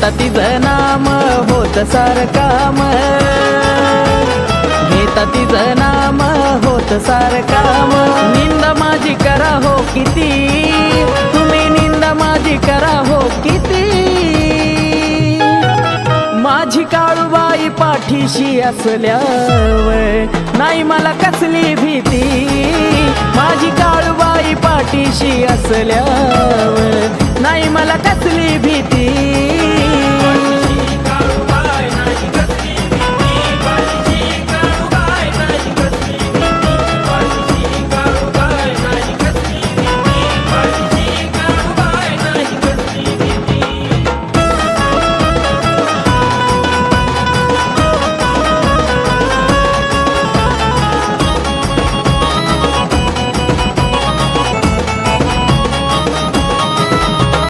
घेता तिचं नाम होत सार काम, घेता तिचं नाम होत सार काम। निंदा माझी करा हो किती, तुम्ही निंदा माझी करा हो किती, माझी काळूबाई पाठीशी असल्यावर नाही मला कसली भीती, माझी काळूबाई पाठीशी असल्यावर नाही मला कसली भीती।